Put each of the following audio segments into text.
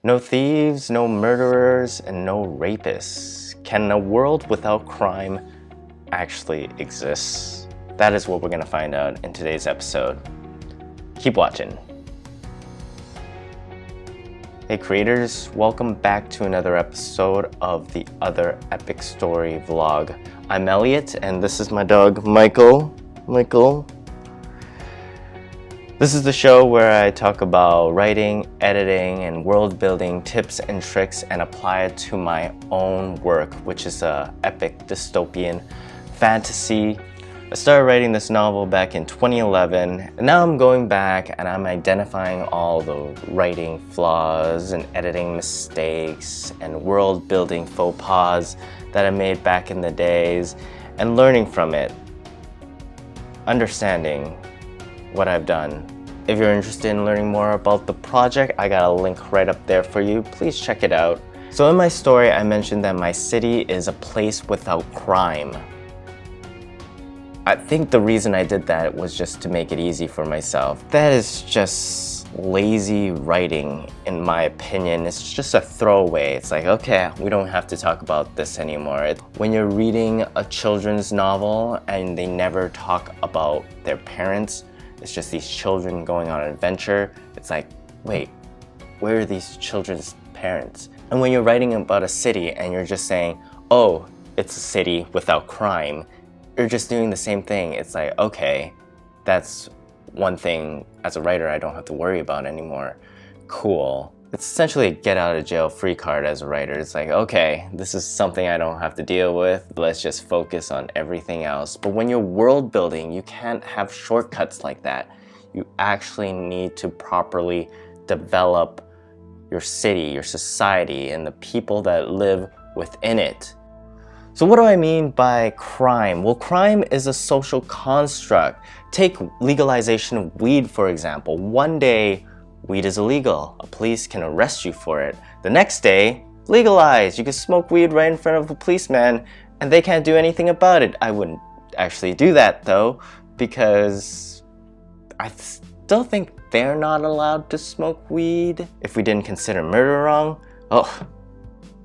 No thieves, no murderers, and no rapists. Can a world without crime actually exist? That is what we're going to find out in today's episode. Keep watching. Hey creators, welcome back to another episode of the Other Epic Story vlog. I'm Elliot and this is my dog Michael. This is the show where I talk about writing, editing, and world building tips and tricks and apply it to my own work, which is a epic dystopian fantasy. I started writing this novel back in 2011, and now I'm going back and I'm identifying all the writing flaws and editing mistakes and world building faux pas that I made back in the days and learning from it, understanding what I've done. If you're interested in learning more about the project, I got a link right up there for you. Please check it out. So in my story, I mentioned that my city is a place without crime. I think the reason I did that was just to make it easy for myself. That is just lazy writing, in my opinion. It's just a throwaway. It's like, okay, we don't have to talk about this anymore. When you're reading a children's novel and they never talk about their parents, it's just these children going on an adventure. It's like, wait, where are these children's parents? And when you're writing about a city and you're just saying, oh, it's a city without crime, you're just doing the same thing. It's like, okay, that's one thing as a writer I don't have to worry about anymore. Cool. It's essentially a get out of jail free card as a writer. It's like, okay, this is something I don't have to deal with. Let's just focus on everything else. But when you're world building, you can't have shortcuts like that. You actually need to properly develop your city, your society, and the people that live within it. So what do I mean by crime? Well, crime is a social construct. Take legalization of weed, for example. One day, weed is illegal. A police can arrest you for it. The next day, legalized. You can smoke weed right in front of a policeman and they can't do anything about it. I wouldn't actually do that though, because I still think they're not allowed to smoke weed. If we didn't consider murder wrong, oh,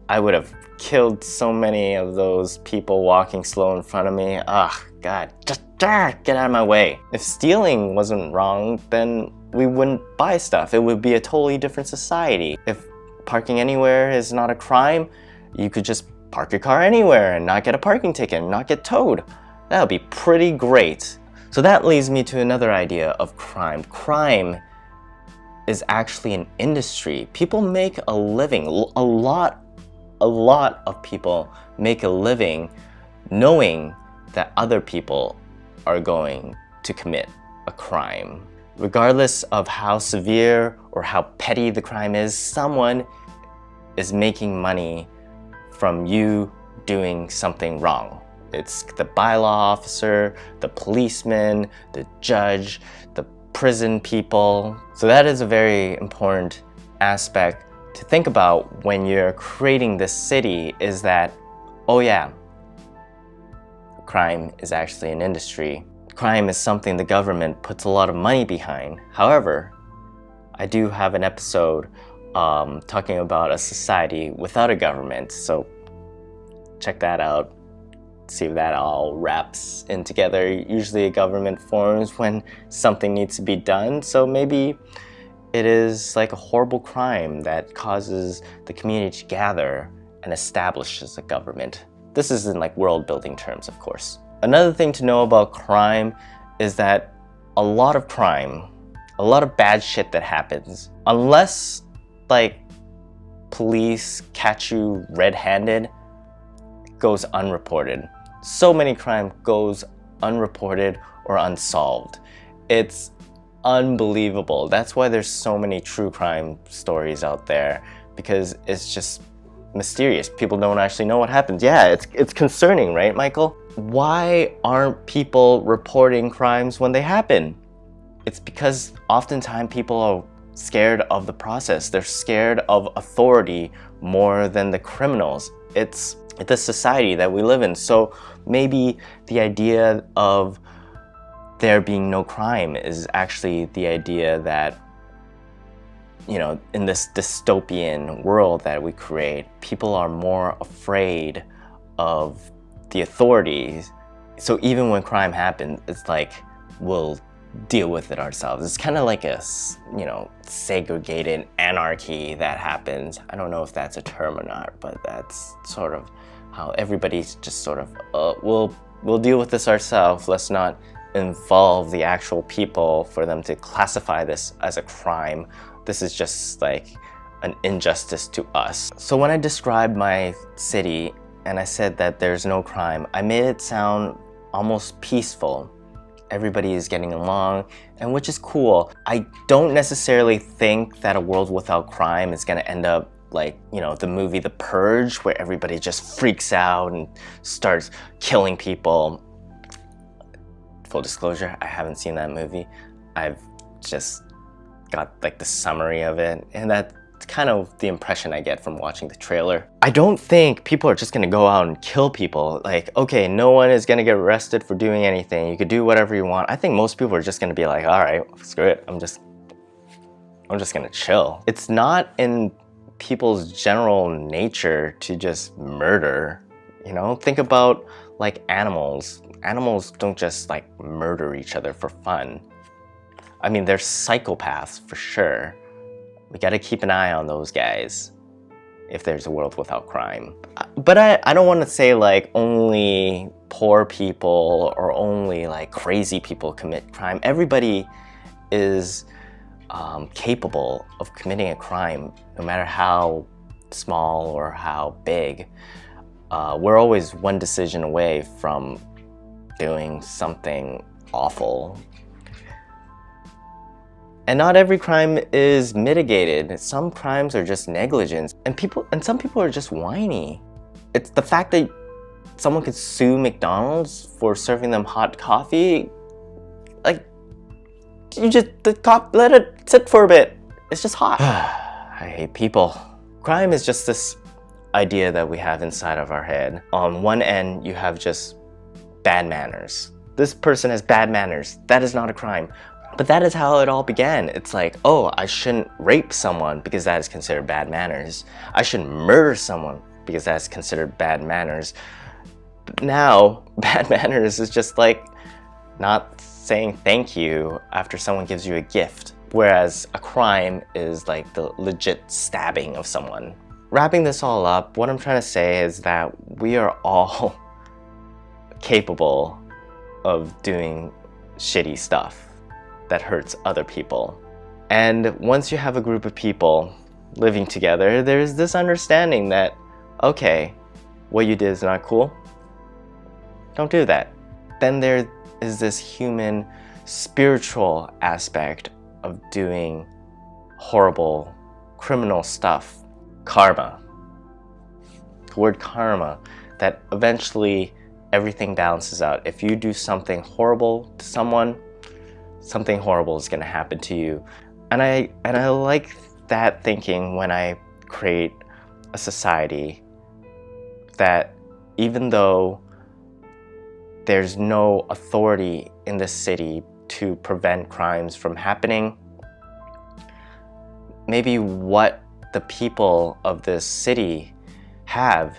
I would have killed so many of those people walking slow in front of me. Ah, God, just get out of my way. If stealing wasn't wrong, then we wouldn't buy stuff. It would be a totally different society. If parking anywhere is not a crime, you could just park your car anywhere and not get a parking ticket and not get towed. That would be pretty great. So that leads me to another idea of crime. Crime is actually an industry. People make a living. A lot of people make a living knowing that other people are going to commit a crime. Regardless of how severe or how petty the crime is, someone is making money from you doing something wrong. It's the bylaw officer, the policeman, the judge, the prison people. So that is a very important aspect to think about when you're creating this city, is that, oh yeah, crime is actually an industry. Crime is something the government puts a lot of money behind. However, I do have an episode talking about a society without a government, so check that out. See if that all wraps in together. Usually a government forms when something needs to be done, so maybe it is like a horrible crime that causes the community to gather and establishes a government. This is in like world building terms, of course. Another thing to know about crime is that a lot of crime, a lot of bad shit that happens, unless like police catch you red-handed, goes unreported. So many crime goes unreported or unsolved. It's unbelievable. That's why there's so many true crime stories out there, because it's just mysterious. People don't actually know what happens. Yeah, it's concerning, right, Michael? Why aren't people reporting crimes when they happen? It's because oftentimes people are scared of the process. They're scared of authority more than the criminals. It's the society that we live in. So maybe the idea of there being no crime is actually the idea that in this dystopian world that we create, people are more afraid of the authorities. So even when crime happens, it's like, we'll deal with it ourselves. It's kind of like a, segregated anarchy that happens. I don't know if that's a term or not, but that's sort of how everybody's just sort of, we'll deal with this ourselves. Let's not involve the actual people for them to classify this as a crime. This is just like an injustice to us. So when I described my city and I said that there's no crime, I made it sound almost peaceful. Everybody is getting along, and which is cool. I don't necessarily think that a world without crime is gonna end up like, the movie The Purge, where everybody just freaks out and starts killing people. Full disclosure, I haven't seen that movie. I've just got like the summary of it, and that's kind of the impression I get from watching the trailer. I don't think people are just gonna go out and kill people. Like, okay, no one is gonna get arrested for doing anything. You could do whatever you want. I think most people are just gonna be like, all right, screw it. I'm just gonna chill. It's not in people's general nature to just murder. Think about like animals. Animals don't just like murder each other for fun. I mean, they're psychopaths for sure. We gotta keep an eye on those guys if there's a world without crime. But I don't want to say like only poor people or only like crazy people commit crime. Everybody is capable of committing a crime, no matter how small or how big. We're always one decision away from doing something awful. And not every crime is mitigated. Some crimes are just negligence, and some people are just whiny. It's the fact that someone could sue McDonald's for serving them hot coffee. Like, let it sit for a bit. It's just hot. I hate people. Crime is just this idea that we have inside of our head. On one end, you have just bad manners. This person has bad manners. That is not a crime. But that is how it all began. It's like, oh, I shouldn't rape someone because that is considered bad manners. I shouldn't murder someone because that's considered bad manners. But now, bad manners is just like not saying thank you after someone gives you a gift. Whereas a crime is like the legit stabbing of someone. Wrapping this all up, what I'm trying to say is that we are all capable of doing shitty stuff that hurts other people. And once you have a group of people living together, there's this understanding that, okay, what you did is not cool. Don't do that. Then there is this human, spiritual aspect of doing horrible, criminal stuff. Karma. The word karma, that eventually everything balances out. If you do something horrible to someone, something horrible is going to happen to you. And I like that thinking when I create a society that even though there's no authority in the city to prevent crimes from happening, maybe what the people of this city have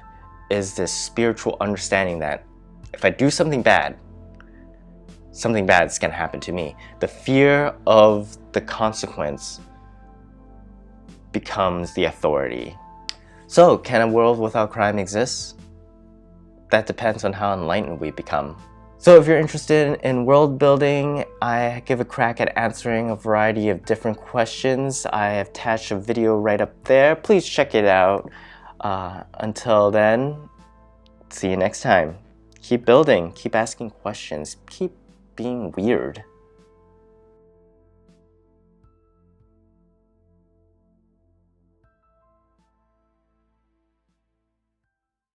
is this spiritual understanding that if I do something bad is going to happen to me. The fear of the consequence becomes the authority. So, can a world without crime exist? That depends on how enlightened we become. So if you're interested in world building, I give a crack at answering a variety of different questions. I have attached a video right up there. Please check it out. Until then, see you next time. Keep building, keep asking questions, keep being weird.